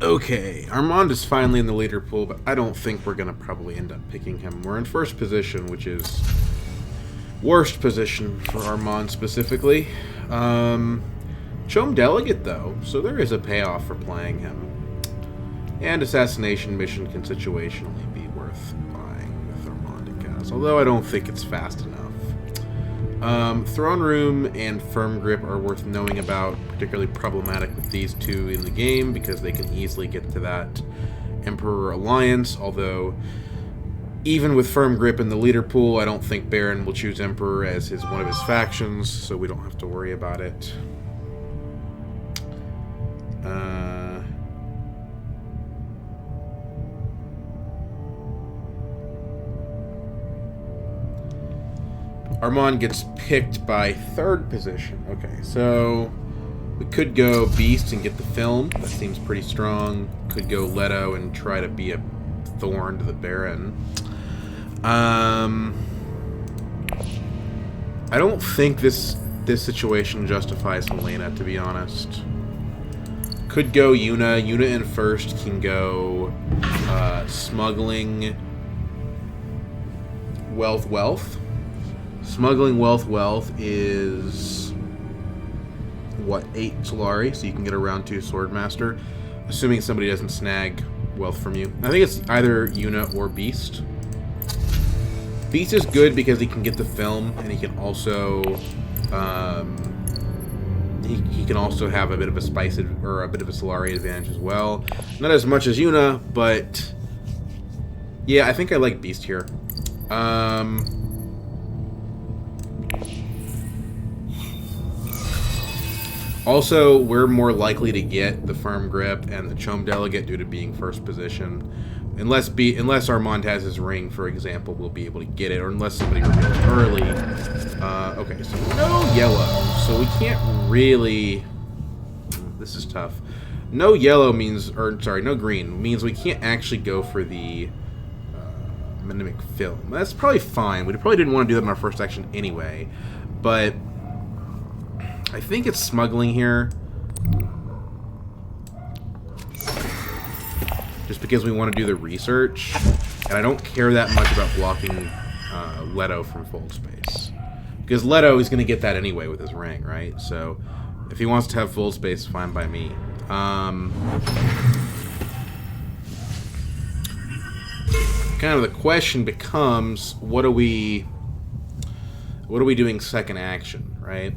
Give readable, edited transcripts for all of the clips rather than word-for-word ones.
Okay, Armand is finally in the leader pool, but I don't think we're going to probably end up picking him. We're in first position, which is worst position for Armand specifically. Chom Delegate, though, so there is a payoff for playing him. And Assassination Mission can situationally be worth buying with Armand and Kaz, although I don't think it's fast enough. Throne Room and Firm Grip are worth knowing about, particularly problematic with these two in the game because they can easily get to that Emperor Alliance, although even with Firm Grip in the leader pool, I don't think Baron will choose Emperor as one of his factions, so we don't have to worry about it. Armand gets picked by third position. Okay, so we could go Beast and get the film. That seems pretty strong. Could go Leto and try to be a thorn to the Baron. I don't think this situation justifies Helena, to be honest. Could go Yuna. Yuna in first can go Smuggling Wealth. Smuggling Wealth is what, 8 Solari, so you can get a round 2 Swordmaster, assuming somebody doesn't snag wealth from you. I think it's either Yuna or Beast. Beast is good because he can get the film, and he can also he can also have a bit of a spice or a bit of a Solari advantage as well. Not as much as Yuna, but yeah, I think I like Beast here. Also, we're more likely to get the Firm Grip and the Chom Delegate due to being first position. Unless Armand has his ring, for example, we'll be able to get it, or unless somebody reveals early. Okay, so no yellow, so we can't really... This is tough. No yellow means, or sorry, no green, means we can't actually go for the Mimic Film. That's probably fine. We probably didn't want to do that in our first action anyway, but I think it's Smuggling here. Just because we want to do the research. And I don't care that much about blocking Leto from full space. Because Leto is going to get that anyway with his ring, right? So if he wants to have full space, fine by me. Kind of the question becomes, what are we doing second action, right?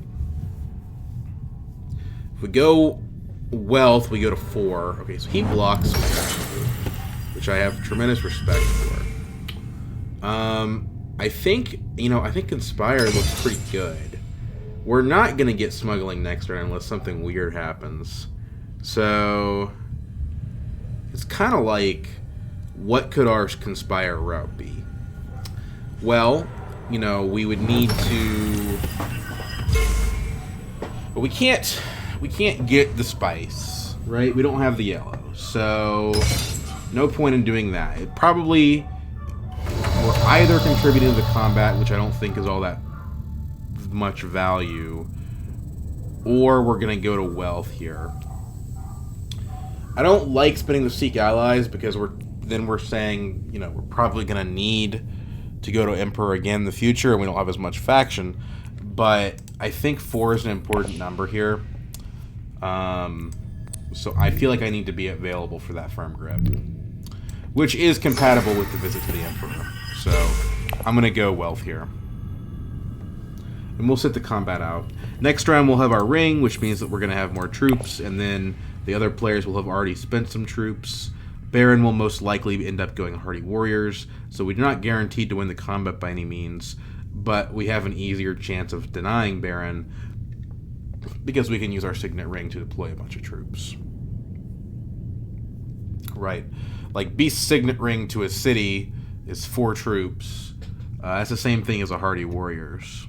If we go Wealth, we go to 4. Okay, so he blocks, which I have tremendous respect for. I think Conspire looks pretty good. We're not going to get Smuggling next round unless something weird happens. So it's kind of like, what could our Conspire route be? Well, we would need to... But we can't get the spice, right? We don't have the yellow, so no point in doing that. It probably will either contributing to the combat, which I don't think is all that much value, or we're going to go to Wealth here. I don't like spending the Seek Allies because we're saying, we're probably going to need to go to Emperor again in the future, and we don't have as much faction, but I think 4 is an important number here. So I feel like I need to be available for that Firm Grip, which is compatible with the Visit to the Emperor. So I'm going to go Wealth here. And we'll sit the combat out. Next round we'll have our ring, which means that we're going to have more troops, and then the other players will have already spent some troops. Baron will most likely end up going Hardy Warriors, so we're not guaranteed to win the combat by any means, but we have an easier chance of denying Baron because we can use our Signet Ring to deploy a bunch of troops. Right. Like, Beast's Signet Ring to a city is 4 troops. That's the same thing as a Hardy Warriors.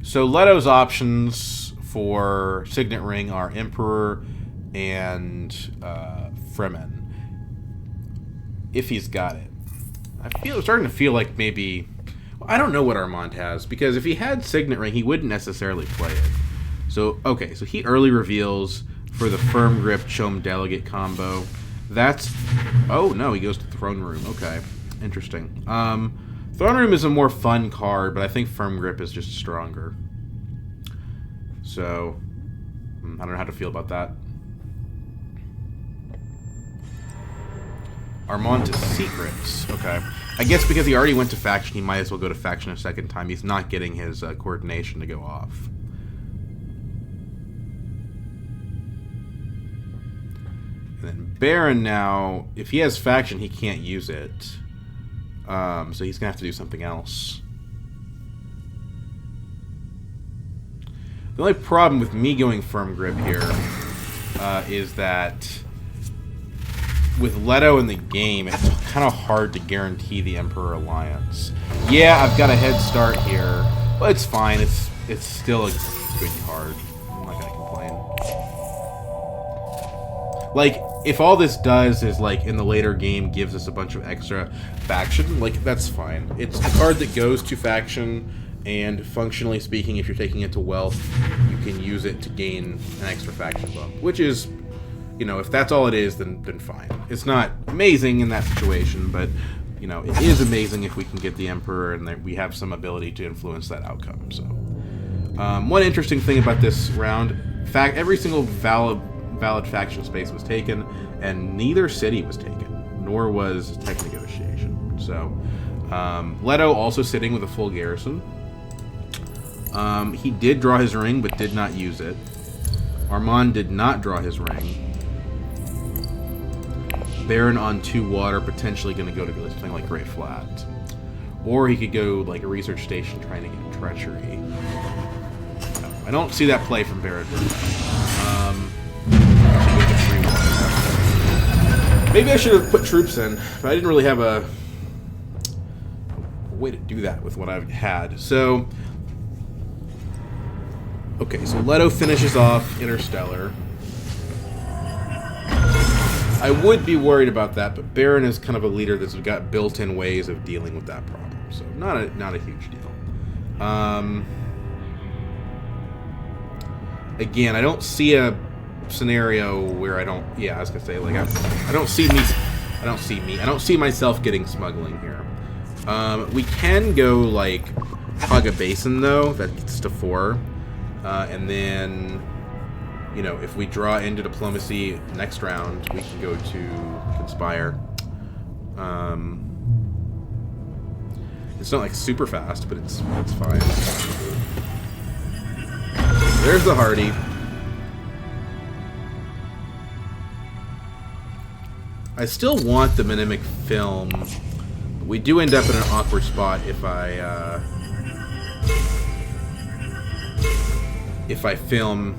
So Leto's options for Signet Ring are Emperor and Fremen, if he's got it. I'm starting to feel like maybe... I don't know what Armand has, because if he had Signet Ring, he wouldn't necessarily play it. So, okay, so he early reveals for the Firm Grip Chom Delegate combo. That's... Oh, no, he goes to Throne Room. Okay, interesting. Throne Room is a more fun card, but I think Firm Grip is just stronger. So, I don't know how to feel about that. Armand to Secrets. Okay. I guess because he already went to Faction, he might as well go to Faction a second time. He's not getting his coordination to go off. And then Baron now, if he has Faction, he can't use it. So he's going to have to do something else. The only problem with me going Firm Grip here is that with Leto in the game, it's kind of hard to guarantee the Emperor Alliance. Yeah, I've got a head start here, but it's fine. It's still a good card. I'm not gonna complain. Like, if all this does is, like, in the later game gives us a bunch of extra faction, like, that's fine. It's a card that goes to faction, and functionally speaking, if you're taking it to wealth, you can use it to gain an extra faction bump, which is... You know, if that's all it is, then fine. It's not amazing in that situation, but, you know, it is amazing if we can get the Emperor and that we have some ability to influence that outcome. So, one interesting thing about this round, every single valid faction space was taken, and neither city was taken, nor was tech negotiation. So, Leto also sitting with a full garrison. He did draw his ring, but did not use it. Armand did not draw his ring. Baron on 2 water, potentially going to go to something like Great Flat. Or he could go like a research station trying to get treachery. No, I don't see that play from Baron. Maybe I should have put troops in, but I didn't really have a way to do that with what I've had. So, okay, so Leto finishes off Interstellar. I would be worried about that, but Baron is kind of a leader that's got built-in ways of dealing with that problem, so not a huge deal. Again, I don't see a scenario where I don't. Yeah, I was gonna say like I don't see myself getting smuggling here. We can go like Haga Basin though. That gets to 4, and then. You know, if we draw into Diplomacy next round, we can go to Conspire. It's not like super fast, but it's fine. There's the Hardy. I still want the Mnemic Film. We do end up in an awkward spot if I film.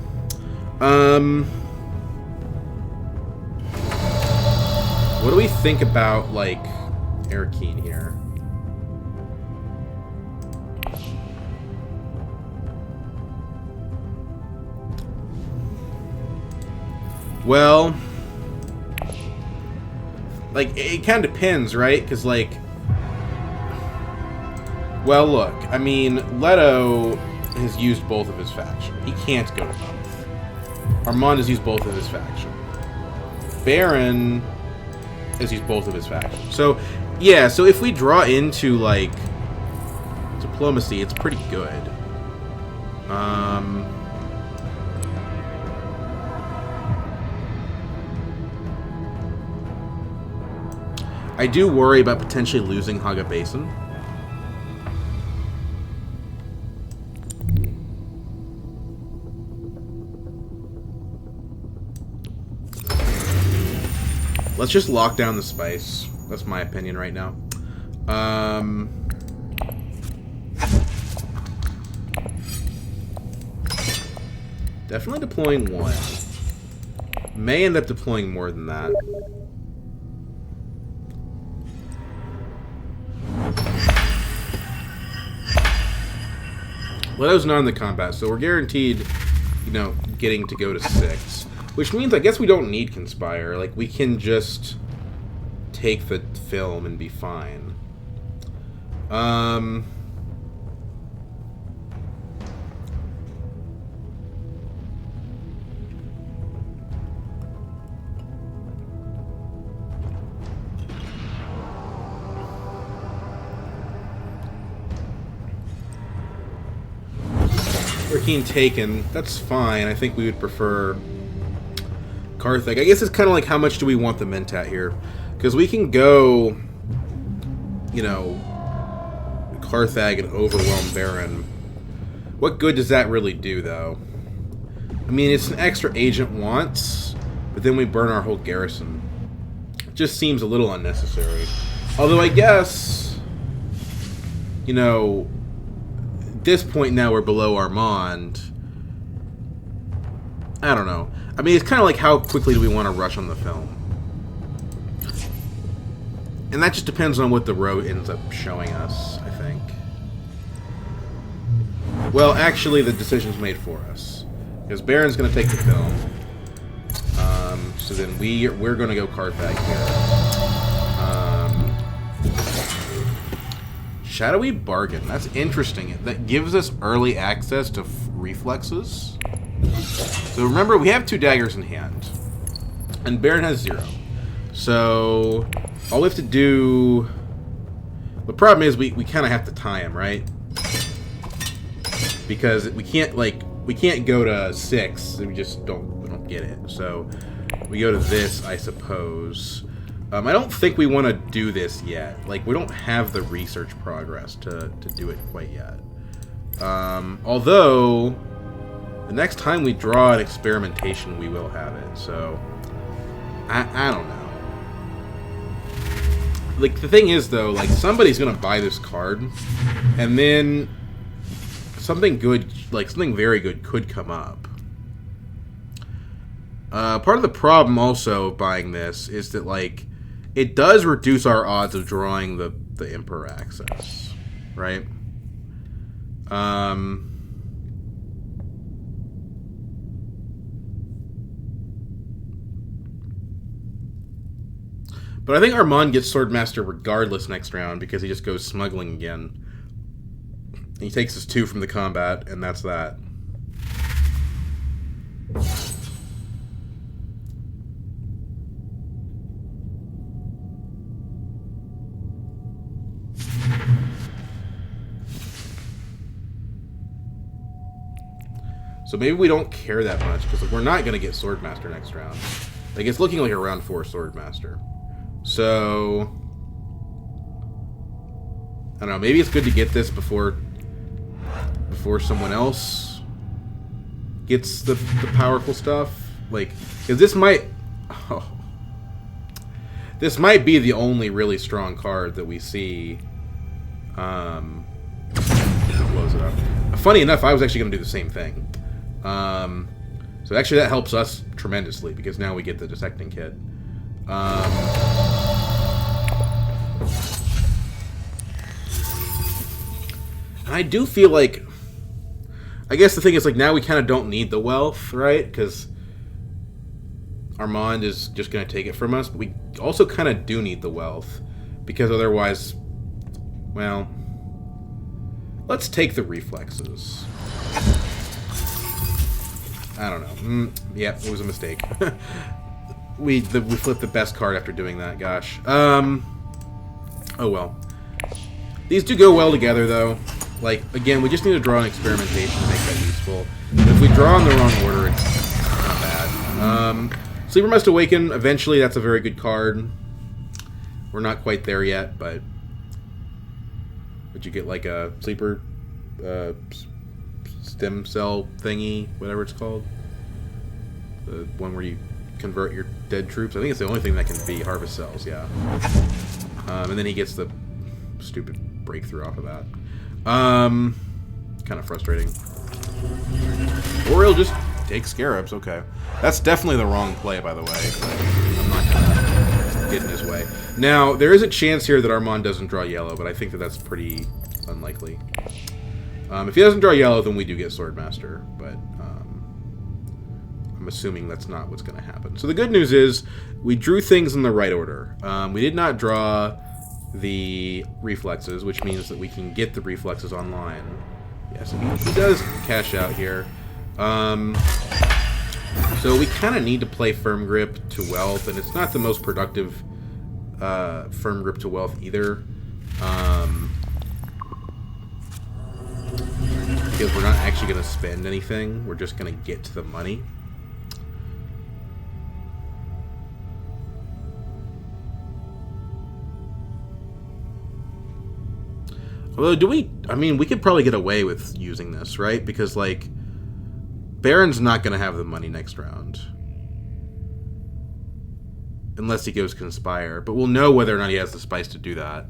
What do we think about, like, Arakeen here? Well, like, it kind of depends, right? Because, like, well, look, I mean, Leto has used both of his faction. He can't go to both. Armand has used both of his faction. Baron has used both of his factions. So, yeah, so if we draw into, like, Diplomacy, it's pretty good. I do worry about potentially losing Haga Basin. Let's just lock down the spice. That's my opinion right now. Definitely deploying 1. May end up deploying more than that. Leto's not in the combat, so we're guaranteed, you know, getting to go to 6. Which means I guess we don't need Conspire. Like, we can just take the film and be fine. Urkeen taken. That's fine. I think we would prefer Karthag. I guess it's kind of like how much do we want the Mentat here? Because we can go, you know, Karthag and overwhelm Baron. What good does that really do, though? I mean, it's an extra agent once, but then we burn our whole garrison. It just seems a little unnecessary. Although I guess, you know, at this point now we're below Armand. I don't know. I mean, it's kind of like how quickly do we want to rush on the film? And that just depends on what the road ends up showing us, I think. Well, actually, the decision's made for us. Because Baron's going to take the film. So then we're going to go Karthag here. Shadowy Bargain. That's interesting. That gives us early access to reflexes. So remember, we have 2 daggers in hand. And Baron has 0. So all we have to do... The problem is we kind of have to tie him, right? Because we can't, like... We can't go to 6. We just don't get it. So we go to this, I suppose. I don't think we want to do this yet. Like, we don't have the research progress to do it quite yet. Although, the next time we draw an experimentation, we will have it. So, I don't know. Like, the thing is, though, like, somebody's going to buy this card, and then something good, like, something very good could come up. Part of the problem, also, of buying this is that, like, it does reduce our odds of drawing the Emperor access, right? But I think Armand gets Swordmaster regardless next round because he just goes smuggling again. He takes his 2 from the combat, and that's that. So maybe we don't care that much, because like, we're not going to get Swordmaster next round. Like, it's looking like a round 4 Swordmaster. So I don't know, maybe it's good to get this before someone else gets the powerful stuff. Like, because this might... Oh, this might be the only really strong card that we see. Close it up. Funny enough, I was actually going to do the same thing. So actually that helps us tremendously, because now we get the Dissecting Kit. And I do feel like... I guess the thing is, like, now we kind of don't need the wealth, right? Because Armand is just going to take it from us. But we also kind of do need the wealth. Because otherwise... Well... Let's take the reflexes. I don't know. Yeah, it was a mistake. We flipped the best card after doing that, gosh. Oh well. These do go well together, though. Like, again, we just need to draw an experimentation to make that useful. And if we draw in the wrong order, it's not bad. Sleeper Must Awaken, eventually that's a very good card. We're not quite there yet, but... Would you get, like, a Sleeper stem cell thingy, whatever it's called? The one where you convert your dead troops? I think it's the only thing that can be Harvest Cells, yeah. And then he gets the stupid breakthrough off of that. Kind of frustrating. Or he'll just take Scarabs, okay. That's definitely the wrong play, by the way. I'm not gonna get in his way. Now, there is a chance here that Armand doesn't draw yellow, but I think that that's pretty unlikely. If he doesn't draw yellow, then we do get Swordmaster, but I'm assuming that's not what's going to happen. So the good news is, we drew things in the right order. We did not draw the reflexes, which means that we can get the reflexes online. Yes, he does cash out here. So we kind of need to play Firm Grip to Wealth, and it's not the most productive Firm Grip to Wealth either. because we're not actually going to spend anything. We're just going to get to the money. Although, I mean, we could probably get away with using this, right? Because, like, Baron's not going to have the money next round. Unless he goes Conspire. But we'll know whether or not he has the spice to do that.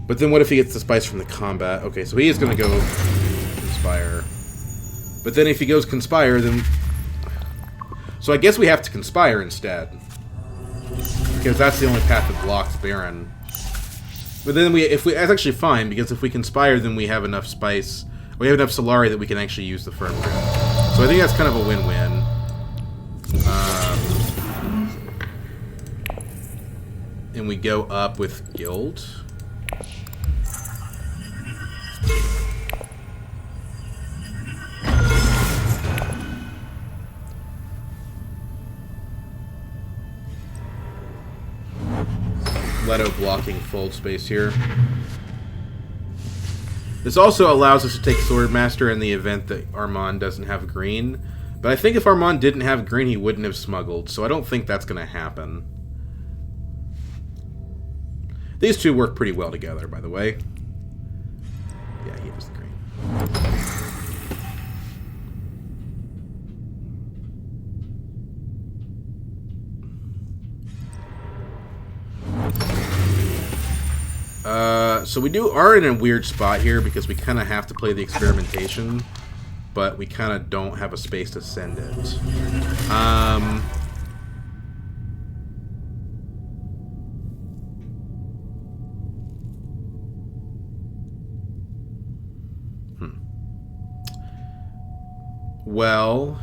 But then what if he gets the spice from the combat? Okay, so he is going to go Conspire. But then if he goes Conspire, then... So I guess we have to Conspire instead. Because that's the only path that blocks Baron. But then that's actually fine, because if we Conspire, then we have enough spice... We have enough Solari that we can actually use the Firm Grip. So I think that's kind of a win-win. And we go up with Guild. Leto blocking Fold Space here. This also allows us to take Swordmaster in the event that Armand doesn't have green. But I think if Armand didn't have green, he wouldn't have smuggled. So I don't think that's going to happen. These two work pretty well together, by the way. Yeah, he has the green. So we are in a weird spot here because we kind of have to play the experimentation, but we kind of don't have a space to send it. Well,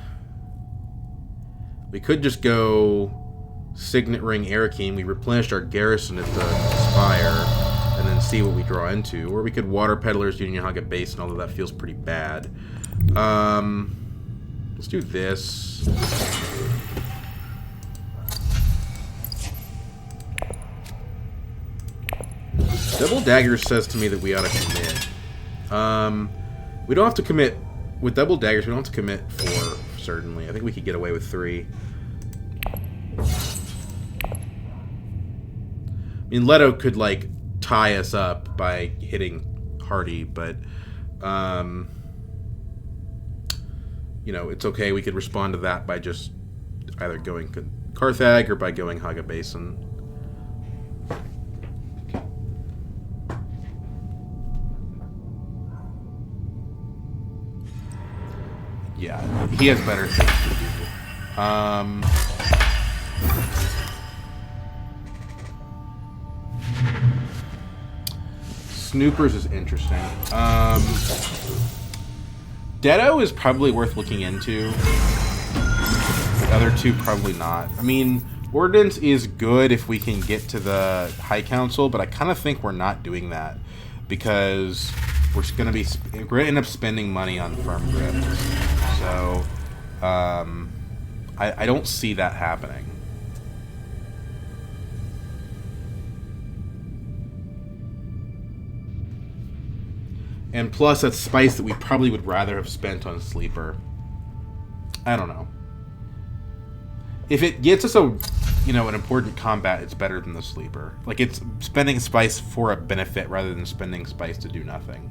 we could just go Signet Ring Arakeen. We replenished our garrison at the Spire, and then see what we draw into. Or we could Water Peddlers, Union Hog at base, and although that feels pretty bad. Let's do this. Double Dagger says to me that we ought to commit. We don't have to commit. With Double Daggers, we don't have to commit 4, certainly. I think we could get away with 3. I mean, Leto could, like, tie us up by hitting Hardy, but, you know, it's okay. We could respond to that by just either going Carthag or by going Haga Basin. Yeah, he has better things to do. Snoopers is interesting. Detto is probably worth looking into. The other two, probably not. I mean, Ordnance is good if we can get to the High Council, but I kind of think we're not doing that because we're going to end up spending money on Firm Grips. So, I don't see that happening. And plus, that's spice that we probably would rather have spent on Sleeper. I don't know. If it gets us an important combat, it's better than the Sleeper. Like, it's spending spice for a benefit rather than spending spice to do nothing.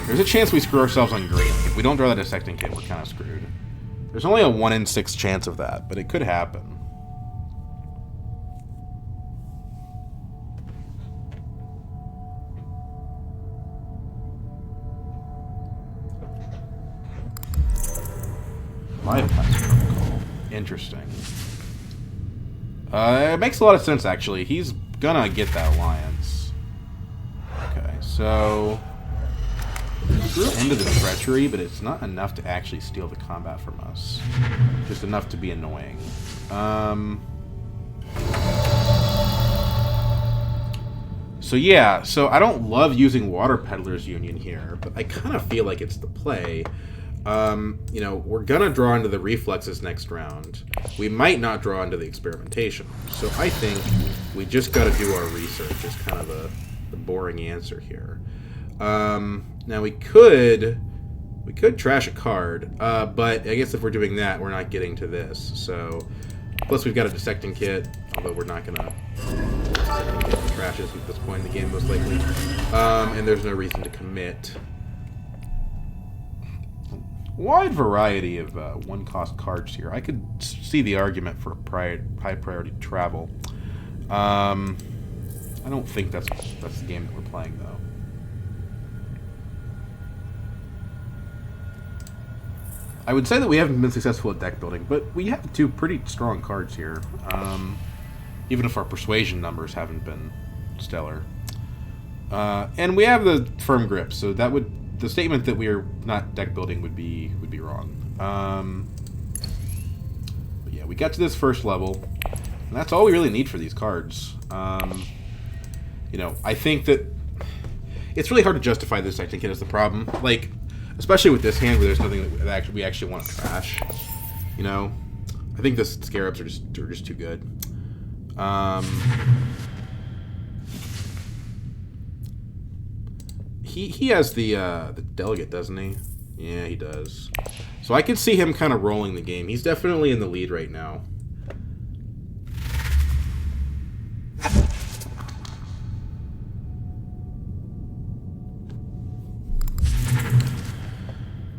There's a chance we screw ourselves on green. If we don't draw the Dissecting Kit, we're kind of screwed. There's only a 1 in 6 chance of that, but it could happen. Life Protocol. Interesting. It makes a lot of sense, actually. He's gonna get that alliance. Okay, so End of the Treachery, but it's not enough to actually steal the combat from us. Just enough to be annoying. So yeah, so I don't love using Water Peddlers Union here, but I kind of feel like it's the play. You know, we're gonna draw into the reflexes next round. We might not draw into the experimentation. So I think we just got to do our research. Is kind of the boring answer here. Now we could trash a card, but I guess if we're doing that, we're not getting to this. So plus we've got a dissecting kit, although we're not gonna get trashes at this point in the game most likely. And there's no reason to commit. Wide variety of one-cost cards here. I could see the argument for high-priority travel. I don't think that's the game that we're playing, though. I would say that we haven't been successful at deck building, but we have two pretty strong cards here. Even if our persuasion numbers haven't been stellar. And we have the firm grip, so that would... The statement that we are not deck building would be wrong. But yeah, we got to this first level, and that's all we really need for these cards. You know, I think that it's really hard to justify this dissecting kit as the problem. Like, especially with this hand where there's nothing that we actually want to trash. You know, I think the scarabs are just too good. He has the delegate, doesn't he? Yeah, he does. So I can see him kind of rolling the game. He's definitely in the lead right now.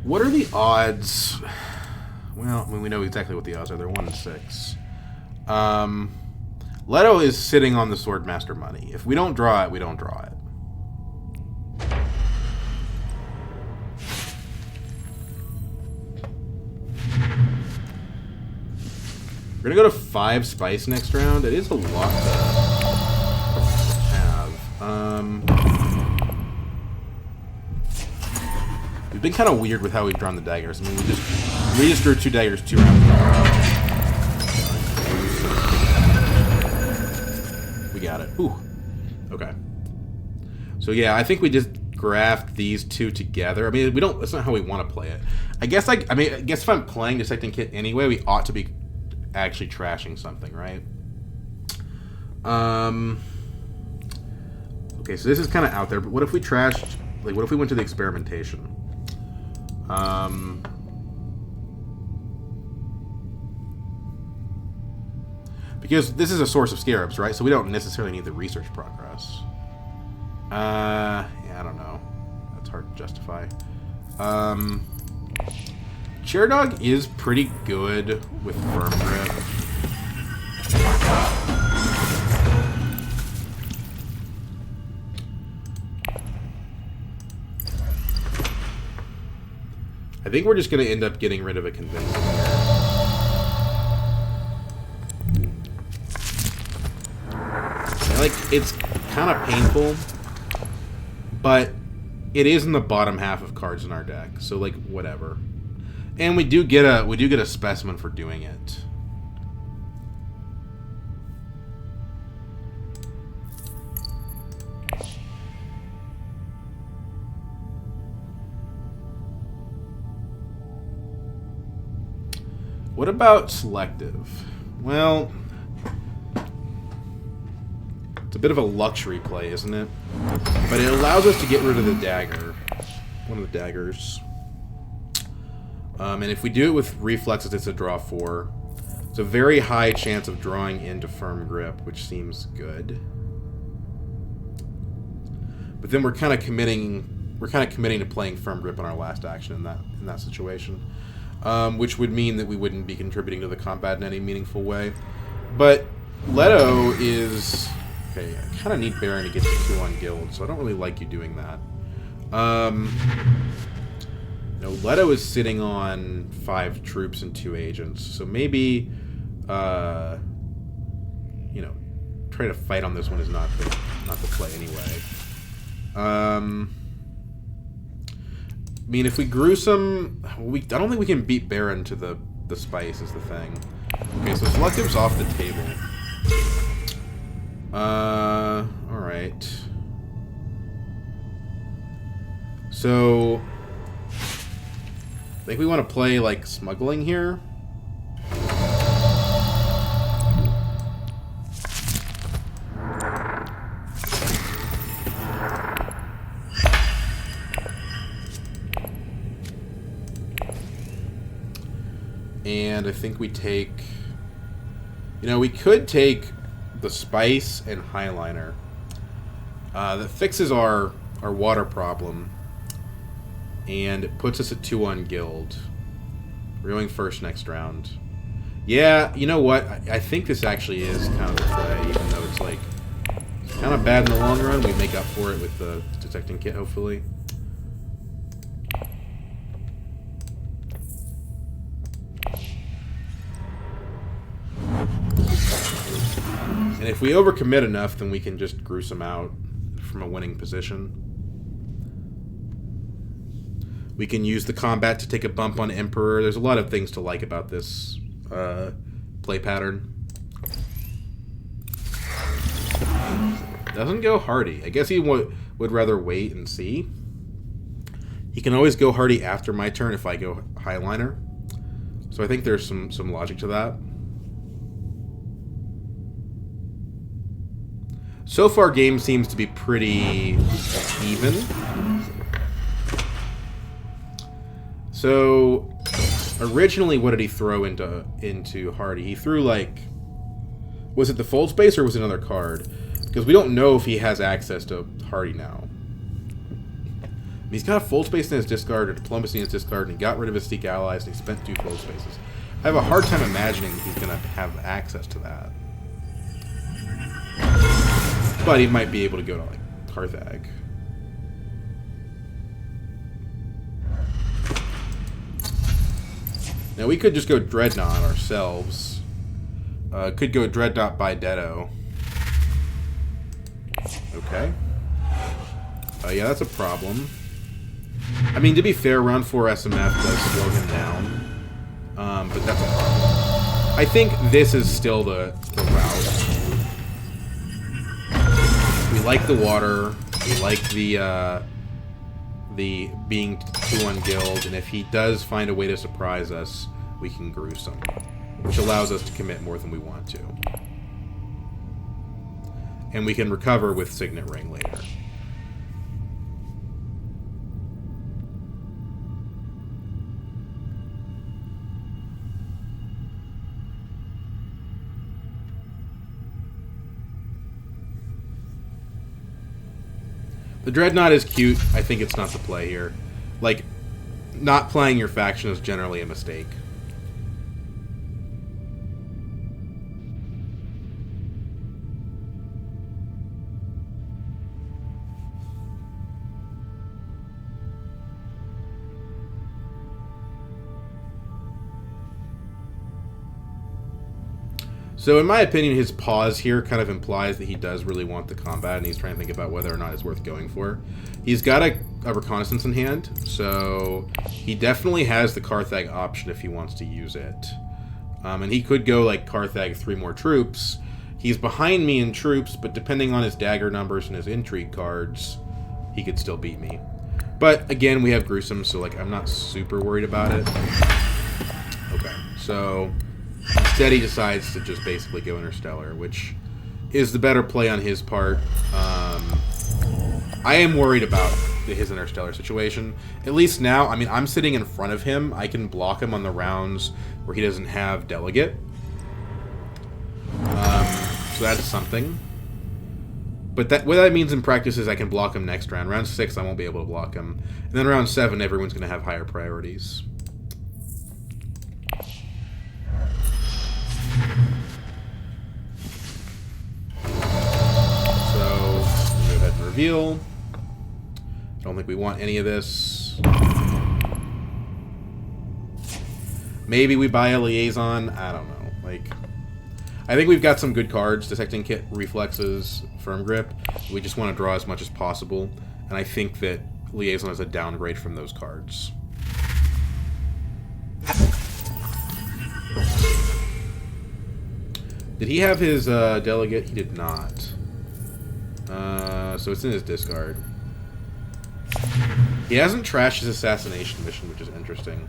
What are the odds? Well, I mean, we know exactly what the odds are. They're 1 in 6. Leto is sitting on the Swordmaster money. If we don't draw it, we don't draw it. We're gonna go to 5 spice next round. It is a lot to have. We've been kind of weird with how we've drawn the daggers. I mean, we just drew 2 daggers 2 rounds ago. We got it. Ooh. Okay. So yeah, I think we just graft these two together. I mean, we don't. That's not how we want to play it. I guess I guess if I'm playing Dissecting Kit anyway, we ought to be actually trashing something, right? Okay, so this is kind of out there, but what if we trashed, like, what if we went to the experimentation? Because this is a source of scarabs, right? So we don't necessarily need the research progress. Yeah, I don't know. That's hard to justify. Chair Dog is pretty good with firm grip. I think we're just going to end up getting rid of a convincing here. Like, it's kind of painful, but it is in the bottom half of cards in our deck, so like whatever. And we do get a specimen for doing it. What about selective? Well, it's a bit of a luxury play, isn't it? But it allows us to get rid of the dagger. One of the daggers. And if we do it with reflexes, it's a draw 4. It's a very high chance of drawing into firm grip, which seems good. But then we're kind of committing to playing firm grip on our last action in that situation, which would mean that we wouldn't be contributing to the combat in any meaningful way. But Leto is okay. I kind of need Baron to get to 2 on guild, so I don't really like you doing that. No, Leto is sitting on 5 troops and 2 agents, so maybe, you know, trying to fight on this one is not the play anyway. I mean, if we grew some, I don't think we can beat Baron to the spice is the thing. Okay, so selective's off the table. All right. So think we want to play, like, smuggling here. And I think we take... You know, we could take the Spice and Highliner. That fixes our water problem. And it puts us at 2 on Guild. We're going first next round. Yeah, you know what? I think this actually is kind of the play, even though it's like kind of bad in the long run. We make up for it with the detecting kit, hopefully. And if we overcommit enough, then we can just gruesome out from a winning position. We can use the combat to take a bump on Emperor. There's a lot of things to like about this play pattern. Doesn't go Hardy. I guess he would rather wait and see. He can always go Hardy after my turn if I go Highliner. So I think there's some logic to that. So far, game seems to be pretty even. So, originally, what did he throw into Hardy? He threw, like... Was it the Fold Space or was it another card? Because we don't know if he has access to Hardy now. He's got a Fold Space in his discard, or Diplomacy in his discard, and he got rid of his Seek Allies, and he spent 2 Fold Spaces. I have a hard time imagining he's going to have access to that. But he might be able to go to, like, Carthag. Now, we could just go Dreadnought ourselves. Could go Dreadnought by Detto. Okay. Yeah, that's a problem. I mean, to be fair, round 4 SMF does slow him down. But that's a problem. I think this is still the route. We like the water. We like the being 2 on Guild, and if he does find a way to surprise us, we can gruesome, which allows us to commit more than we want to. And we can recover with Signet Ring later. The Dreadnought is cute. I think it's not the play here. Like, not playing your faction is generally a mistake. So in my opinion, his pause here kind of implies that he does really want the combat, and he's trying to think about whether or not it's worth going for. He's got a reconnaissance in hand, so he definitely has the Carthag option if he wants to use it. And he could go like Carthag 3 more troops. He's behind me in troops, but depending on his dagger numbers and his intrigue cards, he could still beat me. But again, we have gruesome, so like I'm not super worried about it. Okay, so instead, he decides to just basically go Interstellar, which is the better play on his part. I am worried about his Interstellar situation. At least now, I mean, I'm sitting in front of him. I can block him on the rounds where he doesn't have Delegate. So that's something. But what that means in practice is I can block him next round. Round 6, I won't be able to block him. And then round 7, everyone's going to have higher priorities. Reveal. I don't think we want any of this. Maybe we buy a Liaison. I don't know. Like, I think we've got some good cards. Detecting Kit, Reflexes, Firm Grip. We just want to draw as much as possible. And I think that Liaison is a downgrade from those cards. Did he have his Delegate? He did not. So it's in his discard. He hasn't trashed his assassination mission, which is interesting.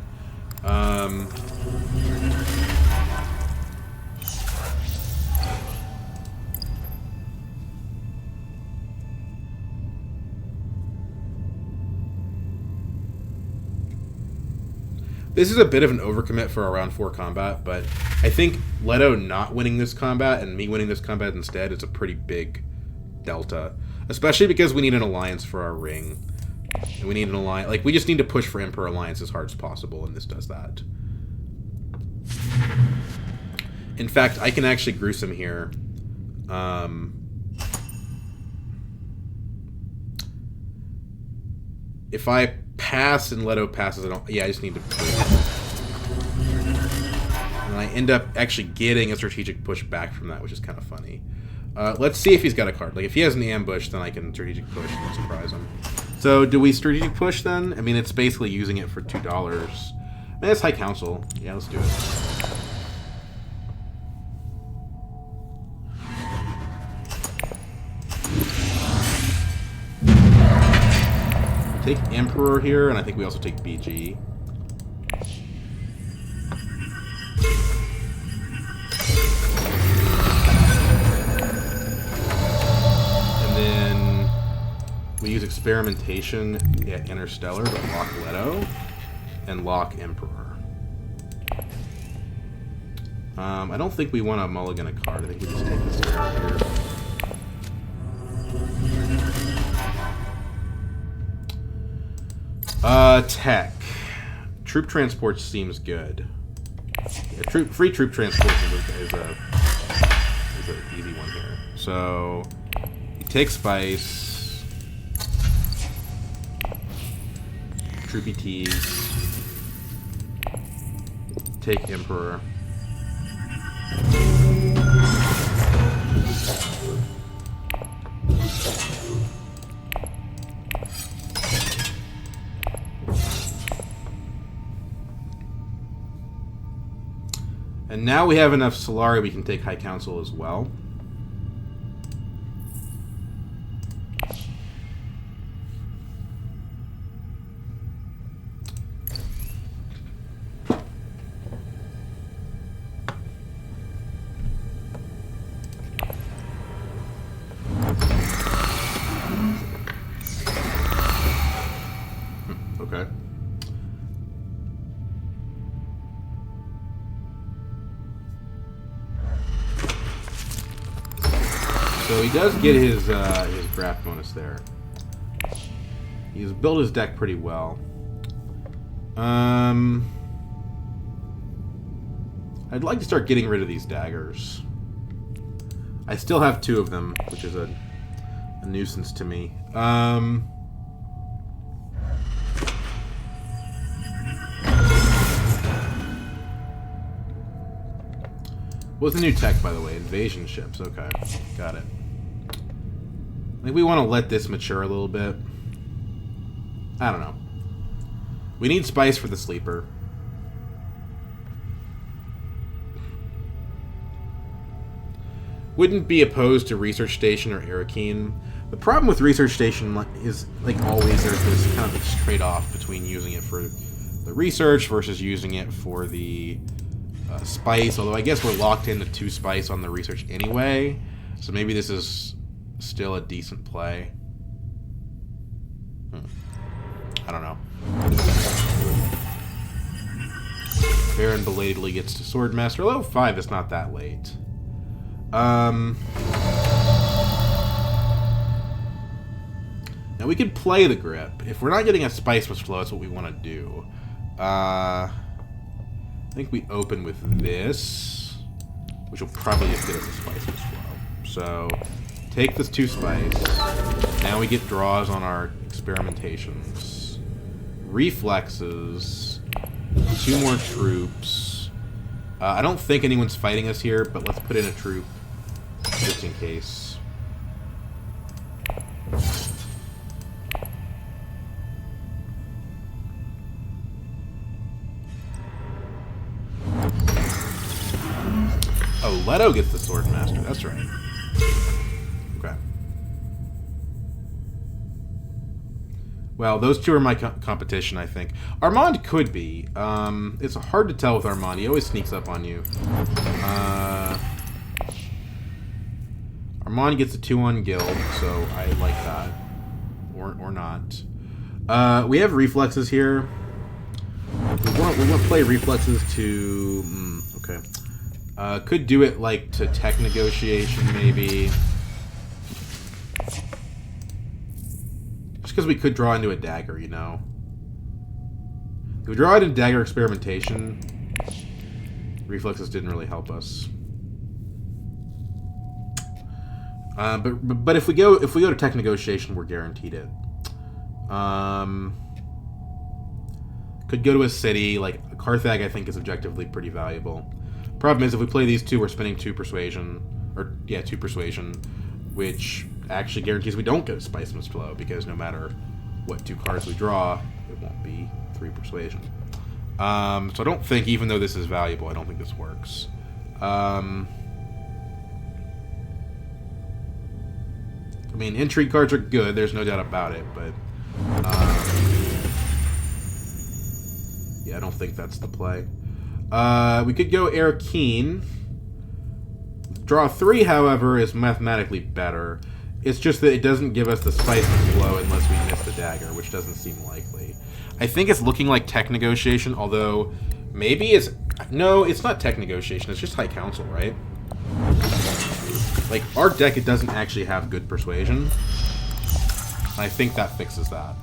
This is a bit of an overcommit for a round 4 combat, but I think Leto not winning this combat and me winning this combat instead is a pretty big delta. Especially because we need an alliance for our ring. And we need an alliance... Like, we just need to push for Emperor Alliance as hard as possible, and this does that. In fact, I can actually gruesome here. If I pass and Leto passes, I don't... Yeah, I just need to... And I end up actually getting a strategic push back from that, which is kind of funny. Let's see if he's got a card. Like, if he has an ambush, then I can strategic push and surprise him. So, do we strategic push, then? I mean, it's basically using it for $2. I mean, that's High Council. Yeah, let's do it. Take Emperor here, and I think we also take BG. And then we use Experimentation at Interstellar to lock Leto and lock Emperor. I don't think we want to mulligan a card. I think we just take this card here. Tech. Troop transport seems good. Yeah, free troop transport is an easy one here. So, you take Spice. Troop ETs. Take Emperor. And now we have enough Solari, we can take High Council as well. Okay. So he does get his draft bonus there. He's built his deck pretty well. I'd like to start getting rid of these daggers. I still have 2 of them, which is a nuisance to me. What's the new tech, by the way? Invasion ships. Okay, got it. I think we want to let this mature a little bit. I don't know. We need Spice for the sleeper. Wouldn't be opposed to Research Station or Arakeen. The problem with Research Station is, like always, there's this kind of this trade-off between using it for the research versus using it for the Spice, although I guess we're locked into 2 Spice on the research anyway, so maybe this is still a decent play. I don't know. Baron belatedly gets to Swordmaster. Level 5 is not that late. Now we could play the grip. If we're not getting a Spice with flow, that's what we want to do. I think we open with this, which will probably just get us a Spice with flow. So, take this 2 Spice. Now we get draws on our experimentations. Reflexes. 2 more troops. I don't think anyone's fighting us here, but let's put in a troop just in case. Oh, Leto gets the Swordmaster. That's right. Okay. Well, those two are my competition, I think. Armand could be. It's hard to tell with Armand. He always sneaks up on you. Armand gets a 2-on guild, so I like that. Or not. We have reflexes here. We want to play reflexes to... okay. Could do it, like, to tech negotiation, maybe. Just because we could draw into a dagger, you know. If we draw into dagger experimentation, reflexes didn't really help us. But if we go to tech negotiation, we're guaranteed it. Could go to a city like Carthage. I think is objectively pretty valuable. Problem is, if we play these two, we're spending 2 persuasion, 2 persuasion, which actually guarantees we don't get a Spice Must Flow, because no matter what 2 cards we draw, it won't be 3 persuasion. So I don't think, even though this is valuable, I don't think this works. I mean, intrigue cards are good, there's no doubt about it, but yeah, I don't think that's the play. We could go Air Keen. Draw 3, however, is mathematically better. It's just that it doesn't give us the Spice Flow unless we miss the dagger, which doesn't seem likely. I think it's looking like tech negotiation, although maybe it's... No, it's not tech negotiation, it's just High Council, right? Like, our deck, it doesn't actually have good persuasion. I think that fixes that.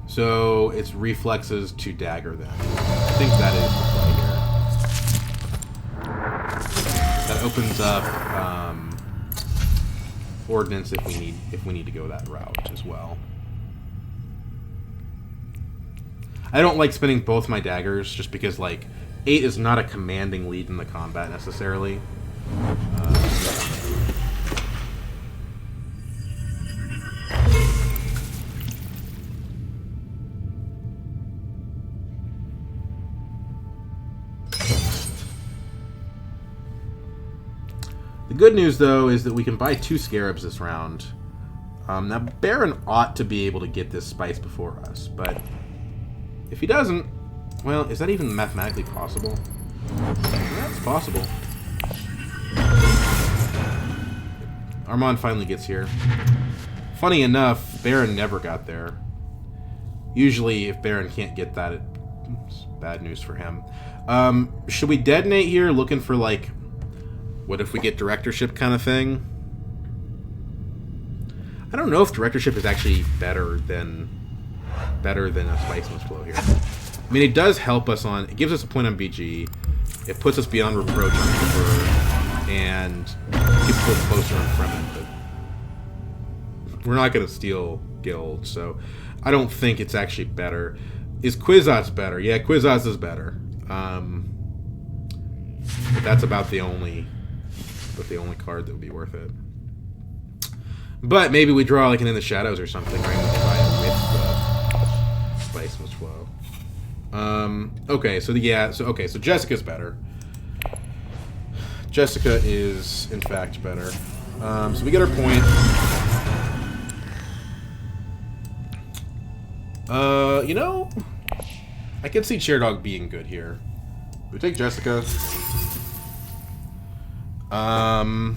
So, it's reflexes to dagger then. I think that is the play here. That opens up ordnance if we need to go that route as well. I don't like spinning both my daggers just because, like, 8 is not a commanding lead in the combat necessarily. The good news, though, is that we can buy 2 Scarabs this round. Now, Baron ought to be able to get this Spice before us, but if he doesn't, well, is that even mathematically possible? That's possible. Armand finally gets here. Funny enough, Baron never got there. Usually, if Baron can't get that, it's bad news for him. Should we detonate here, looking for, like, what if we get directorship kind of thing? I don't know if directorship is actually better than a Spice Must Flow here. I mean, it does help us on... It gives us a point on BG. It puts us beyond reproach on Emperor. And keeps us a little closer on Fremen. But we're not going to steal Guild, so I don't think it's actually better. Is Kwisatz better? Yeah, Kwisatz is better. But that's about the only card that would be worth it. But maybe we draw like an In the Shadows or something, right? We can buy it with the Spice Must Flow. Okay, so so Jessica's better. Jessica is in fact better. So we get our point. You know, I could see Chair-Dog being good here. We take Jessica. I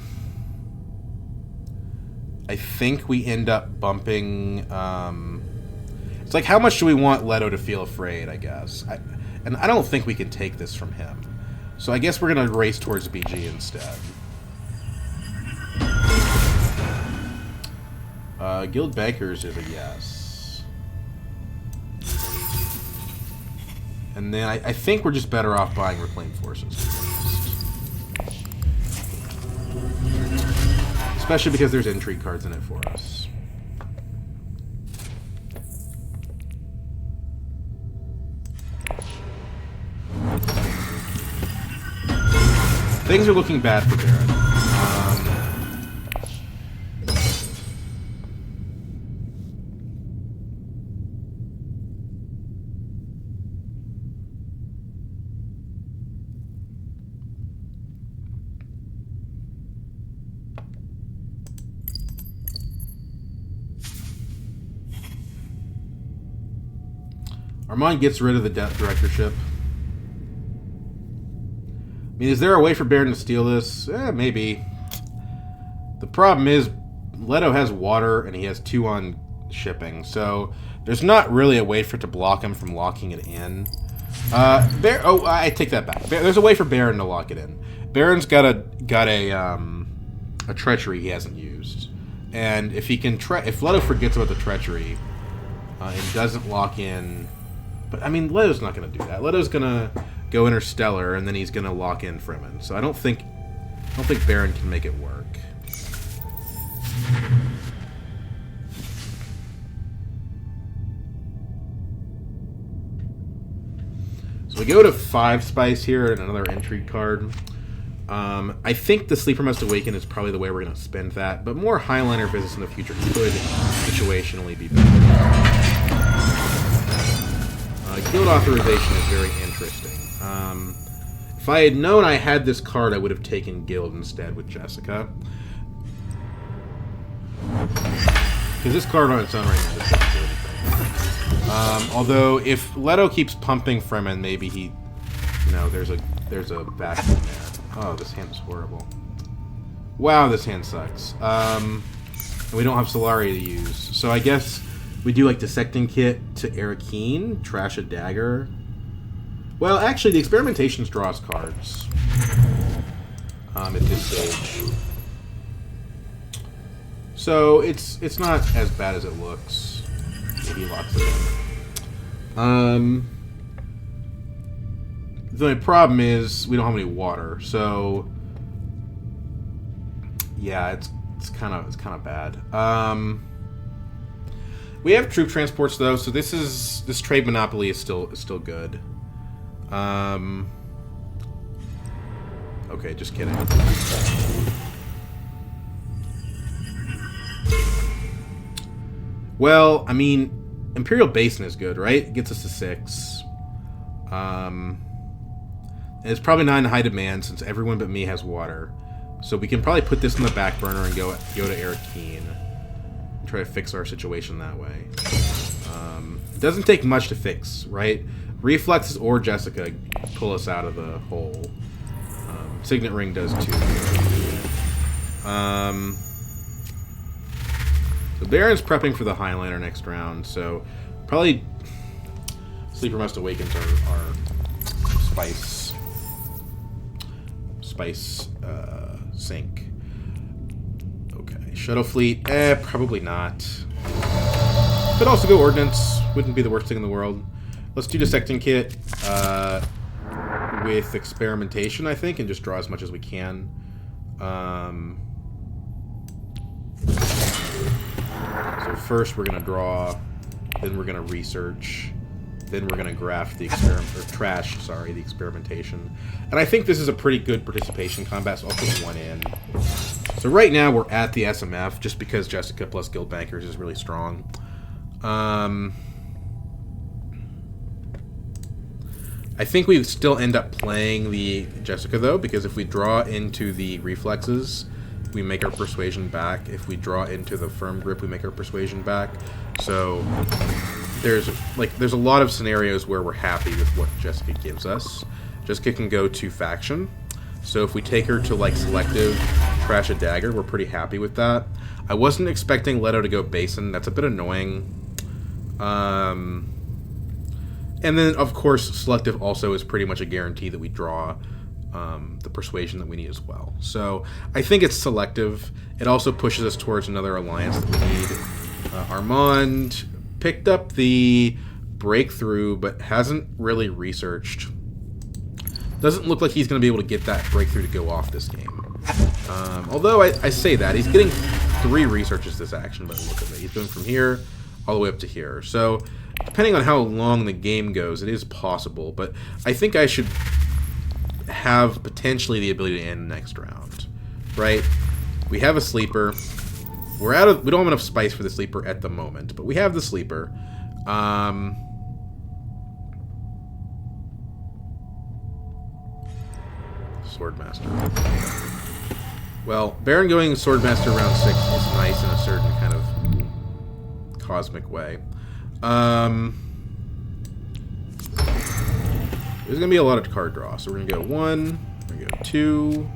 think we end up bumping... it's like, how much do we want Leto to feel afraid, I guess? And I don't think we can take this from him. So I guess we're going to race towards BG instead. Guild Bankers is a yes. And then I think we're just better off buying Reclaimed Forces. Especially because there's intrigue cards in it for us. Things are looking bad for Baron. Armand gets rid of the directorship. I mean, is there a way for Baron to steal this? Maybe. The problem is, Leto has water, and he has 2 on shipping, so there's not really a way for it to block him from locking it in. I take that back. There's a way for Baron to lock it in. Baron's got a treachery he hasn't used, and if he can if Leto forgets about the treachery and doesn't lock in, but I mean Leto's not going to do that. Leto's going to go Interstellar, and then he's going to lock in Fremen. So I don't think Baron can make it work. So we go to 5 spice here and another intrigue card. I think the Sleeper Must Awaken is probably the way we're going to spend that, but more Highliner business in the future could situationally be better. Guild authorization is very interesting. If I had known I had this card, I would have taken Guild instead with Jessica. Because this card on its own right now doesn't do anything. Although, if Leto keeps pumping Fremen, maybe he... there's a vacuum there. Oh, this hand is horrible. Wow, this hand sucks. And we don't have Solari to use. So I guess we do like Dissecting Kit to Arakeen, trash a dagger. Well, actually, the Experimentations draws cards. At this stage. So it's not as bad as it looks. Maybe locks it in. The only problem is we don't have any water, so yeah, it's kind of bad. We have troop transports though, so this trade monopoly is still good. Okay, just kidding. Well, I mean, Imperial Basin is good, right? It gets us to 6. And it's probably not in high demand since everyone but me has water. So we can probably put this in the back burner and go to Arakeen. And try to fix our situation that way. It doesn't take much to fix, right? Reflexes or Jessica pull us out of the hole. Signet Ring does too. So Baron's prepping for the Highliner next round, so probably Sleeper Must Awakens our spice sink. Okay, Shuttle Fleet, probably not. Could also go Ordnance, wouldn't be the worst thing in the world. Let's do Dissecting Kit with Experimentation, I think, and just draw as much as we can. So first we're going to draw, then we're going to research, then we're going to graft the the Experimentation. And I think this is a pretty good participation combat, so I'll put 1 in. So right now we're at the SMF, just because Jessica plus Guild Bankers is really strong. I think we still end up playing the Jessica, though, because if we draw into the Reflexes, we make our Persuasion back. If we draw into the Firm Grip, we make our Persuasion back. So there's a lot of scenarios where we're happy with what Jessica gives us. Jessica can go to Faction. So if we take her to, like, Selective, Trash a Dagger, we're pretty happy with that. I wasn't expecting Leto to go Basin. That's a bit annoying. And then, of course, Selective also is pretty much a guarantee that we draw the Persuasion that we need as well. So I think it's Selective. It also pushes us towards another alliance that we need. Armand picked up the Breakthrough, but hasn't really researched. Doesn't look like he's going to be able to get that Breakthrough to go off this game. Although I say that, he's getting 3 researches this action by the look of it. He's going from here all the way up to here. So depending on how long the game goes, it is possible, but I think I should have potentially the ability to end next round, right? We have a Sleeper. We don't have enough spice for the Sleeper at the moment, but we have the Sleeper. Swordmaster. Well, Baron going Swordmaster round 6 is nice in a certain kind of cosmic way. There's going to be a lot of card draw. So we're going to go 1, we're going to go 2.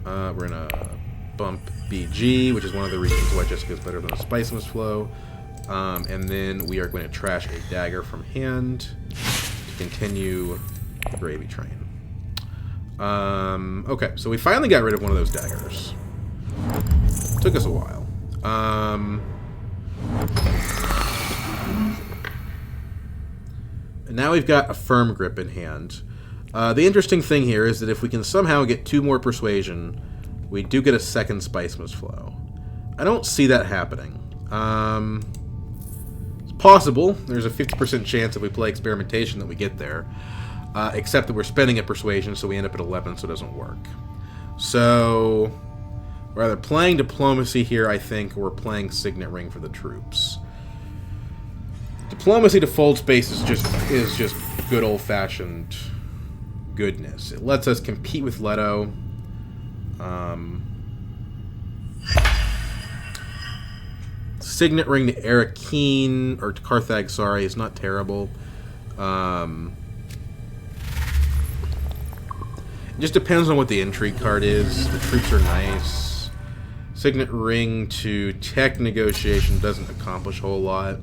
We're going to bump BG, which is one of the reasons why Jessica's better than a Spice Mist Flow. And then we are going to trash a dagger from hand to continue the Gravy Train. Okay, so we finally got rid of one of those daggers. Took us a while. And now we've got a Firm Grip in hand. The interesting thing here is that if we can somehow get 2 more Persuasion, we do get a second Spice Mist Flow. I don't see that happening. It's possible. There's a 50% chance if we play Experimentation that we get there. Except that we're spending a Persuasion, so we end up at 11, so it doesn't work. So, we're either playing Diplomacy here, I think, or we're playing Signet Ring for the troops. Diplomacy to fold space is just good old-fashioned goodness. It lets us compete with Leto. Signet Ring to Arakeen, or to Carthag, sorry, is not terrible. It just depends on what the intrigue card is. The troops are nice. Signet Ring to Tech Negotiation doesn't accomplish a whole lot.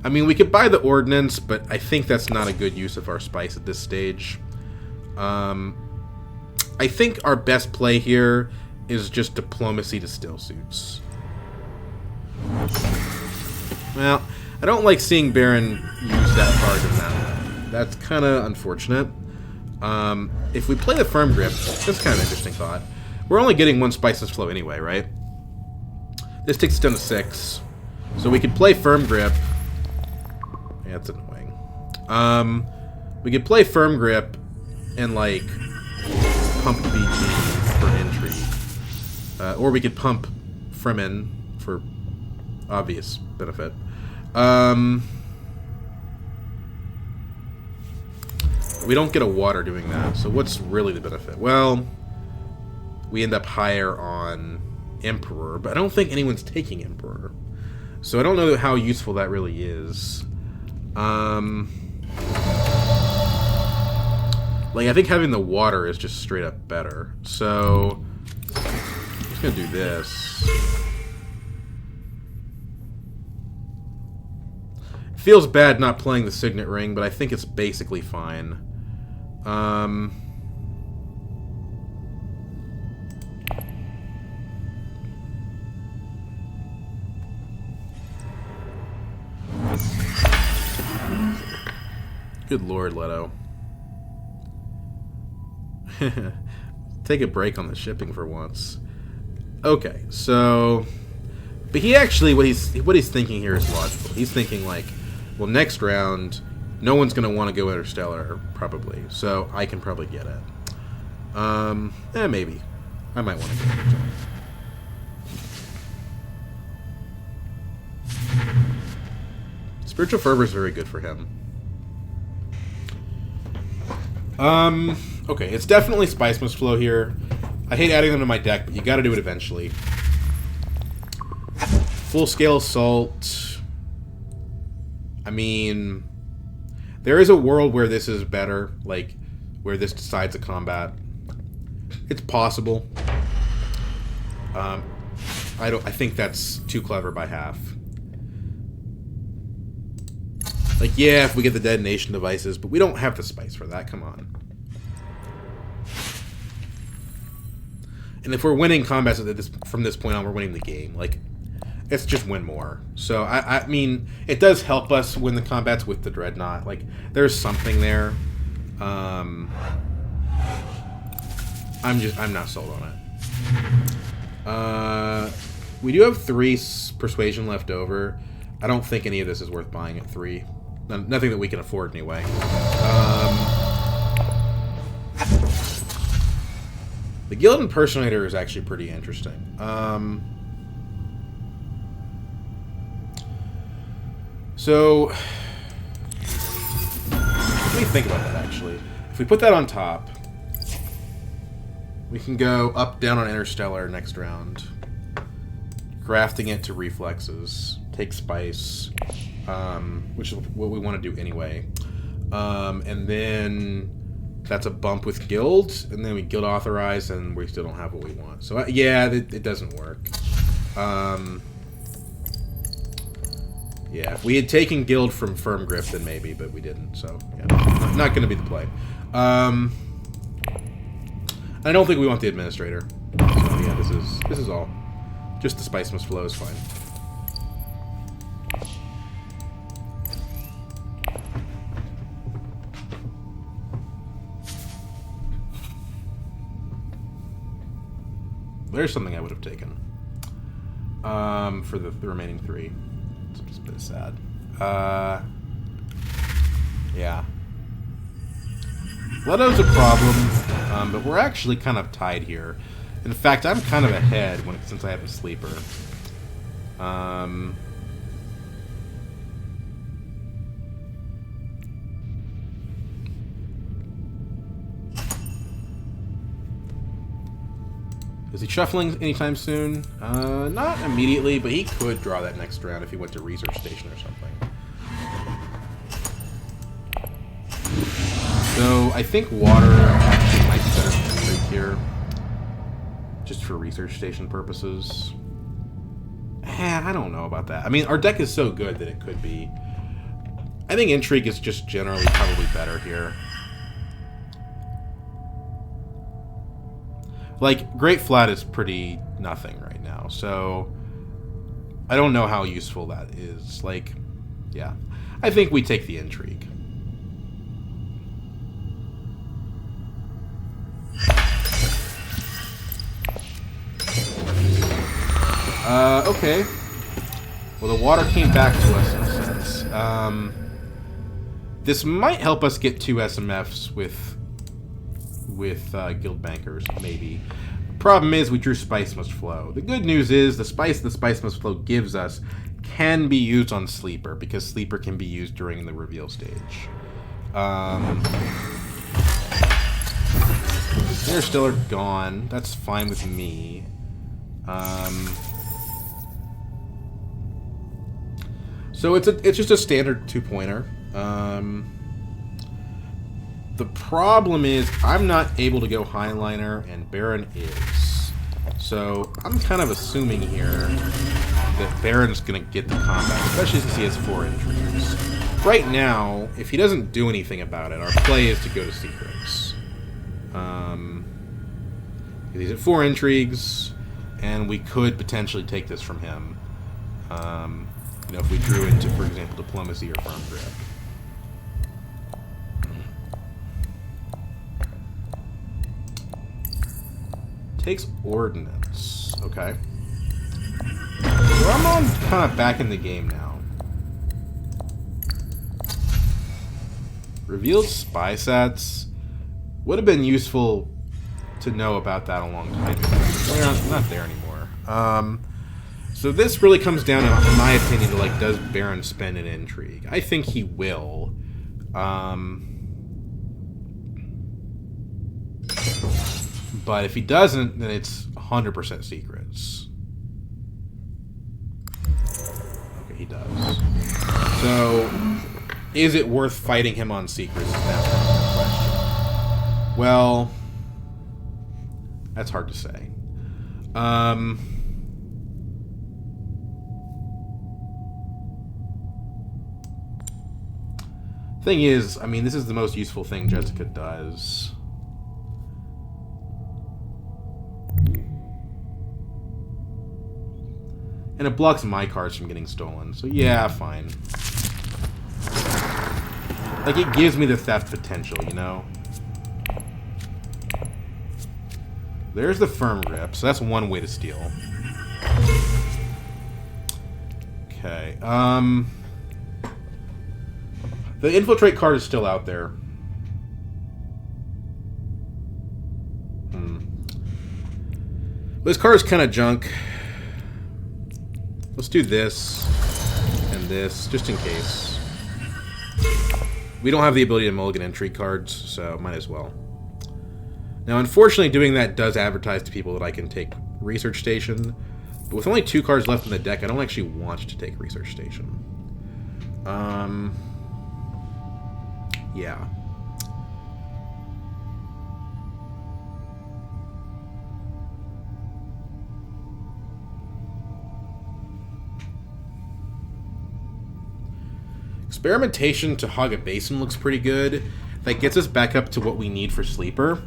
I mean, we could buy the Ordnance, but I think that's not a good use of our spice at this stage. I think our best play here is just Diplomacy to Still Suits. Well, I don't like seeing Baron use that card in that way. That's kind of unfortunate. If we play the Firm Grip, that's kind of an interesting thought. We're only getting 1 Spice Mist Flow anyway, right? This takes us down to 6. So we could play Firm Grip. Yeah, that's annoying. We could play Firm Grip and, like, pump BG for intrigue. Or we could pump Fremen for obvious benefit. We don't get a water doing that, so what's really the benefit? Well, we end up higher on Emperor, but I don't think anyone's taking Emperor. So I don't know how useful that really is. Like, I think having the water is just straight up better. So, I'm just gonna do this. Feels bad not playing the Signet Ring, but I think it's basically fine. Good lord, Leto. Take a break on the shipping for once. Okay, so... But he actually, what he's thinking here is logical. He's thinking like, well, next round, no one's going to want to go Interstellar, probably. So I can probably get it. Maybe. I might want to go Interstellar. Spiritual Fervor is very good for him. Okay, it's definitely Spice Mist Flow here. I hate adding them to my deck, but you gotta do it eventually. Full-scale assault. I mean, there is a world where this is better, like, where this decides a combat. It's possible. I think that's too clever by half. Like, yeah, if we get the detonation devices, but we don't have the spice for that, come on. And if we're winning combats from this point on, we're winning the game. Like, it's just win more. So, I mean, it does help us win the combats with the Dreadnought. Like, there's something there. I'm not sold on it. We do have 3 persuasion left over. I don't think any of this is worth buying at 3. Nothing that we can afford anyway. The Guild Impersonator is actually pretty interesting. So, let me think about that, actually. If we put that on top, we can go up, down on Interstellar next round. Grafting it to reflexes. Take spice. Which is what we want to do anyway. And then that's a bump with guild, and then we guild authorize, and we still don't have what we want. So yeah, it doesn't work. Yeah, if we had taken guild from firm grip, then maybe, but we didn't. So yeah, not going to be the play. I don't think we want the administrator. So yeah, this is all. Just the spice must flow is fine. There's something I would have taken. For the remaining 3. It's just a bit sad. Yeah. Leto's a problem, but we're actually kind of tied here. In fact, I'm kind of ahead since I have a sleeper. Is he shuffling anytime soon? Not immediately, but he could draw that next round if he went to research station or something. So I think water actually might be better than intrigue here, just for research station purposes. I don't know about that. I mean, our deck is so good that it could be. I think intrigue is just generally probably better here. Like, Great Flat is pretty nothing right now, so I don't know how useful that is. Like, yeah. I think we take the intrigue. Okay. Well, the water came back to us in a sense. This might help us get 2 SMFs with guild bankers, maybe. Problem is, we drew Spice Must Flow. The good news is, the Spice Must Flow gives us can be used on Sleeper, because Sleeper can be used during the reveal stage. They're still gone. That's fine with me. So it's just a standard 2-pointer. The problem is I'm not able to go Highliner, and Baron is. So I'm kind of assuming here that Baron's going to get the combat, especially since he has 4 intrigues. Right now, if he doesn't do anything about it, our play is to go to Secrets. He's at 4 intrigues, and we could potentially take this from him. You know, if we drew into, for example, Diplomacy or Firm Grip. Takes Ordnance. Okay. So I'm on kind of back in the game now. Revealed spy sets. Would have been useful to know about that a long time ago. We're not there anymore. So this really comes down, in my opinion, to, like, does Baron spend an intrigue? I think he will. But if he doesn't, then it's 100% Secrets. Okay, he does. So, is it worth fighting him on Secrets? That's the question. Well, that's hard to say. Thing is, I mean, this is the most useful thing Jessica does. And it blocks my cards from getting stolen. So yeah, fine. Like, it gives me the theft potential, you know? There's the Firm Grip, so that's one way to steal. Okay, the Infiltrate card is still out there. This card is kind of junk. Let's do this and this, just in case. We don't have the ability to mulligan intrigue cards, so might as well. Now, unfortunately, doing that does advertise to people that I can take Research Station. But with only 2 cards left in the deck, I don't actually want to take Research Station. Yeah. Experimentation to hog a basin looks pretty good. That gets us back up to what we need for Sleeper.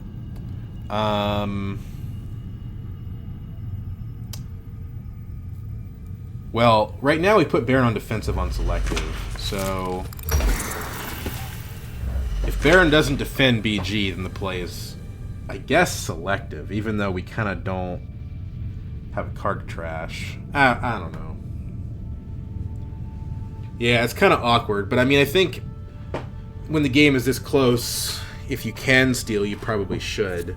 Well, right now we put Baron on defensive on selective. So if Baron doesn't defend BG, then the play is, I guess, selective, even though we kind of don't have a card to trash. I don't know. Yeah, it's kind of awkward, but I mean, I think when the game is this close, if you can steal, you probably should.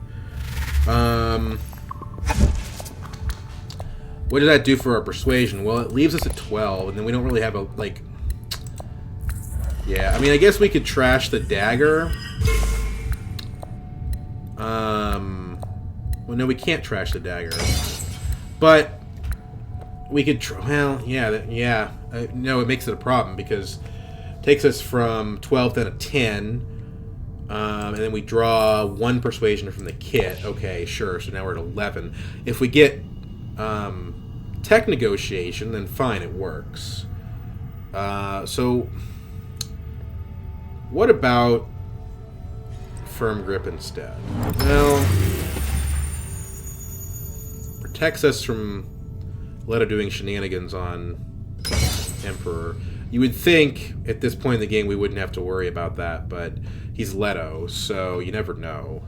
What does that do for our persuasion? Well, it leaves us at 12, and then we don't really have a, like... Yeah, I mean, I guess we could trash the dagger. Well, no, we can't trash the dagger. But we could... Well, yeah. No, it makes it a problem, because it takes us from 12 down to 10, and then we draw 1 persuasion from the kit. Okay, sure, so now we're at 11. If we get... tech negotiation, then fine, it works. So what about firm grip instead? Well, protects us from Leto doing shenanigans on Emperor. You would think at this point in the game we wouldn't have to worry about that, but he's Leto, so you never know.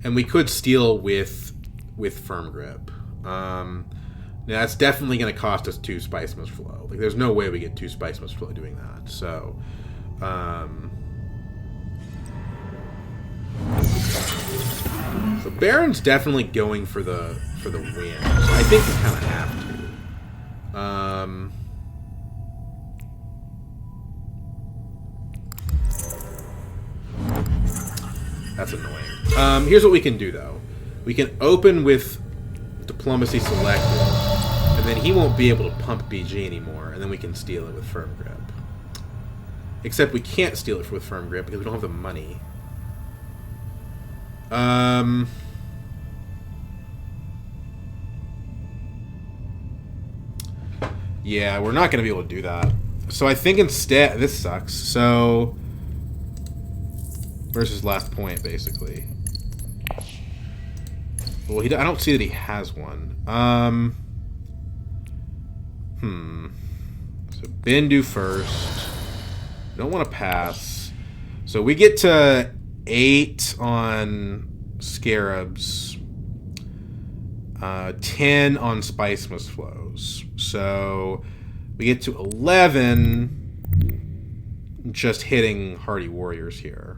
And we could steal with firm grip. Now that's definitely going to cost us 2 Spice Must Flow. Like, there's no way we get 2 Spice Must Flow doing that. So, so Baron's definitely going for the win. So I think we kind of have to. That's annoying. Here's what we can do, though. We can open with Diplomacy selected, and then he won't be able to pump BG anymore, and then we can steal it with firm grip. Except we can't steal it with firm grip because we don't have the money. Yeah, we're not going to be able to do that. So I think instead... This sucks. So... Where's his last point, basically? Well, I don't see that he has one. So Bendu first. Don't want to pass. So we get to 8 on Scarabs. 10 on Spice Must Flows. So we get to 11 just hitting Hardy Warriors here.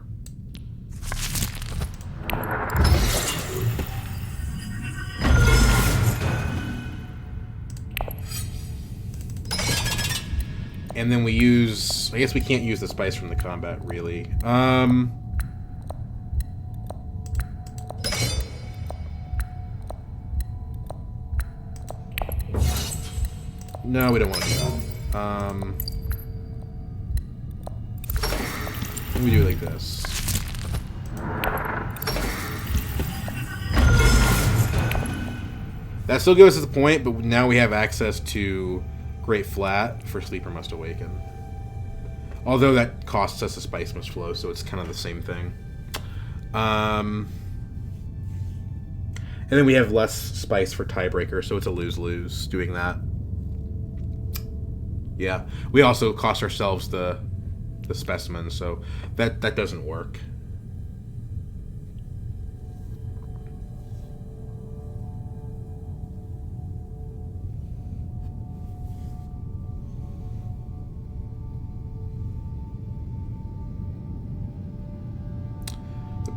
And then we use... I guess we can't use the spice from the combat, really. No, we don't want to do that. We do it like this. That still gives us the point, but now we have access to Great Flat for Sleeper Must Awaken. Although that costs us a Spice Must Flow, so it's kind of the same thing. And then we have less spice for Tiebreaker, so it's a lose-lose doing that. Yeah. We also cost ourselves the specimen, so that doesn't work.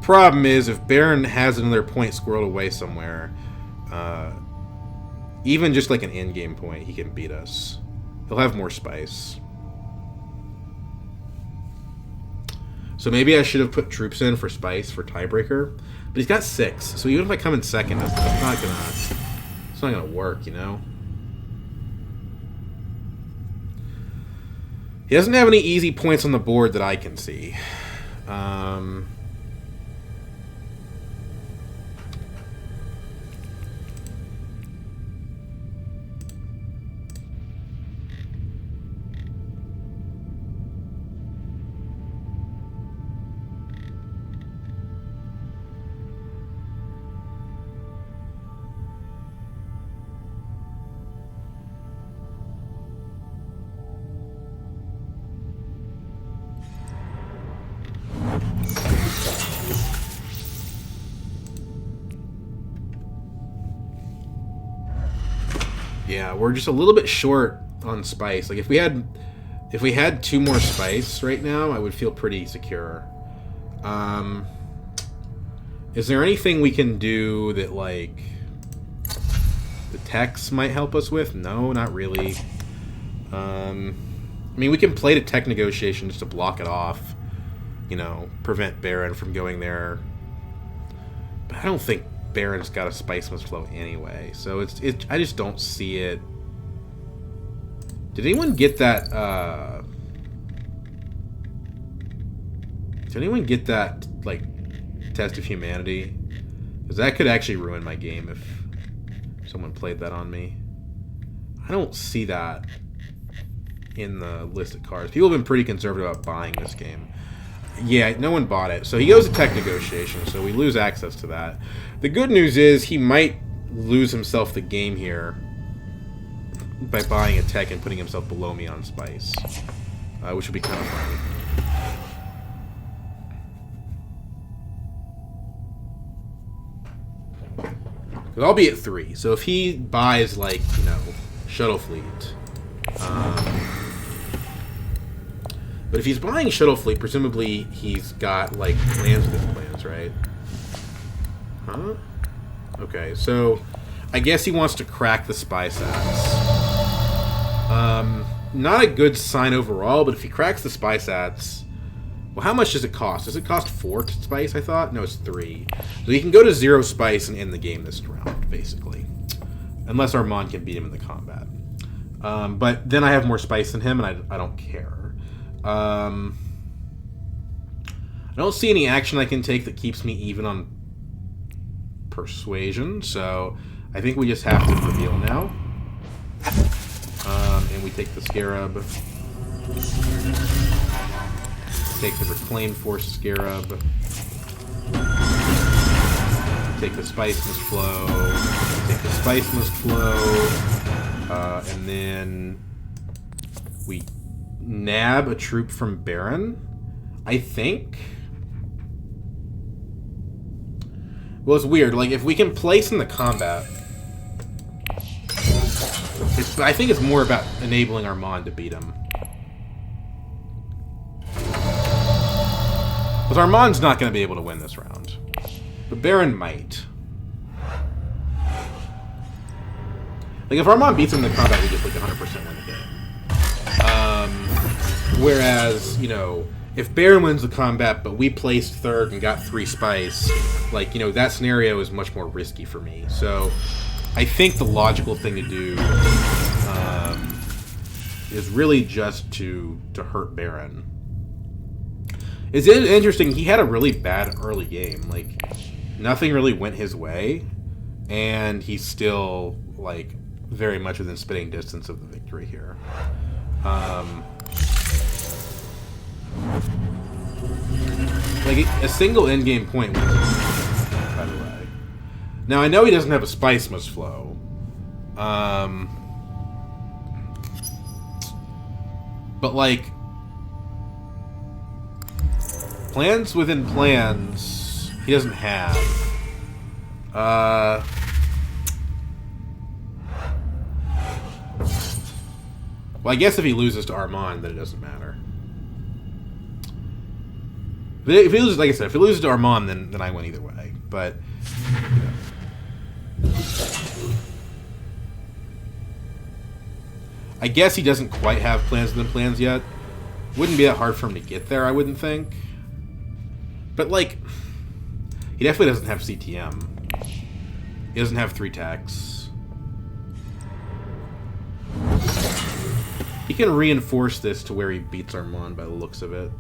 Problem is, if Baron has another point squirreled away somewhere, even just like an in-game point, he can beat us. He'll have more spice. So maybe I should have put troops in for spice for Tiebreaker, but he's got 6. So even if I come in second, it's not gonna work, you know. He doesn't have any easy points on the board that I can see. Yeah, we're just a little bit short on spice. Like if we had 2 more spice right now, I would feel pretty secure. Is there anything we can do that like the techs might help us with? No, not really. I mean, we can play to tech negotiation just to block it off. You know, prevent Baron from going there. But I don't think Baron's got a spice must flow anyway, so I just don't see it. Did anyone get that? Did anyone get that like test of humanity? Because that could actually ruin my game if someone played that on me. I don't see that in the list of cards. People have been pretty conservative about buying this game. Yeah, no one bought it. So he goes to tech negotiation, so we lose access to that. The good news is he might lose himself the game here by buying a tech and putting himself below me on spice, which would be kind of funny. Because I'll be at 3, so if he buys, like, you know, Shuttle Fleet... But if he's buying Shuttle Fleet, presumably he's got, like, plans within plans, right? Huh? Okay, so I guess he wants to crack the Spy Sats. Not a good sign overall, but if he cracks the Spy Sats... Well, how much does it cost? Does it cost 4 spice, I thought? No, it's 3. So he can go to 0 spice and end the game this round, basically. Unless Armand can beat him in the combat. But then I have more spice than him, and I don't care. I don't see any action I can take that keeps me even on persuasion, so I think we just have to reveal now. And we take the Scarab. Take the Reclaimed Force Scarab. Take the Spice Must Flow. Take the Spice Must Flow. And then we nab a troop from Baron, I think. Well, it's weird. Like, if we can place in the combat, I think it's more about enabling Armand to beat him. Because Armand's not going to be able to win this round. But Baron might. Like, if Armand beats him in the combat, we just, like, 100% win the game. Whereas, you know, if Baron wins the combat, but we placed 3rd and got 3 spice, like, you know, that scenario is much more risky for me. So, I think the logical thing to do is really just to hurt Baron. It's interesting, he had a really bad early game. Like, nothing really went his way, and he's still, like, very much within spitting distance of the victory here. Like, a single endgame point wins it, by the way. Now, I know he doesn't have a Spice Must Flow. But, like, plans within plans, he doesn't have. Well, I guess if he loses to Armand, then it doesn't matter. If he loses, like I said, if he loses to Armand, then I win either way. But, you know. I guess he doesn't quite have plans within plans yet. Wouldn't be that hard for him to get there, I wouldn't think. But, like, he definitely doesn't have CTM. He doesn't have 3 techs. He can reinforce this to where he beats Armand by the looks of it.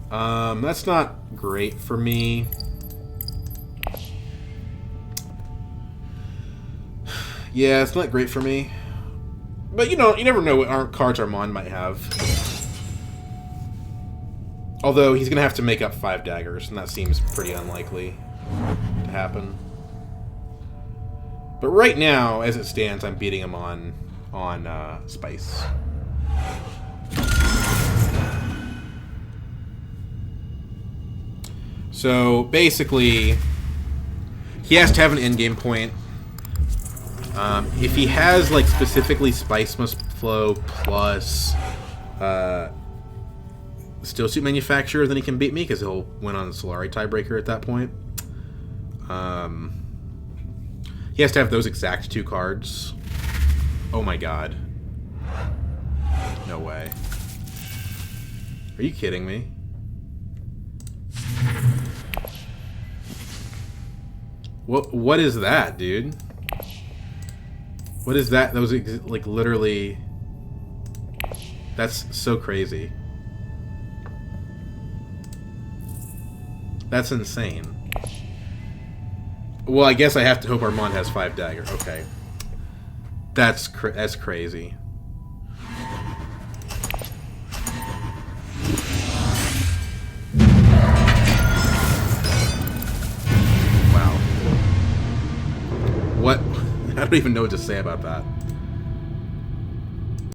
That's not great for me. Yeah, it's not great for me. But you know, you never know what cards Armand might have. Although he's going to have to make up 5 daggers, and that seems pretty unlikely to happen. But right now, as it stands, I'm beating him on Spice. So basically, he has to have an endgame point. If he has like specifically Spice Must Flow plus Steel Suit Manufacturer, then he can beat me because he'll win on the Solari tiebreaker at that point. He has to have those exact 2 cards. Oh my god. No way. Are you kidding me? What is that, dude? What is that? That was like literally... That's so crazy. That's insane. Well, I guess I have to hope Armand has 5 dagger. Okay. That's crazy. Wow. What? I don't even know what to say about that.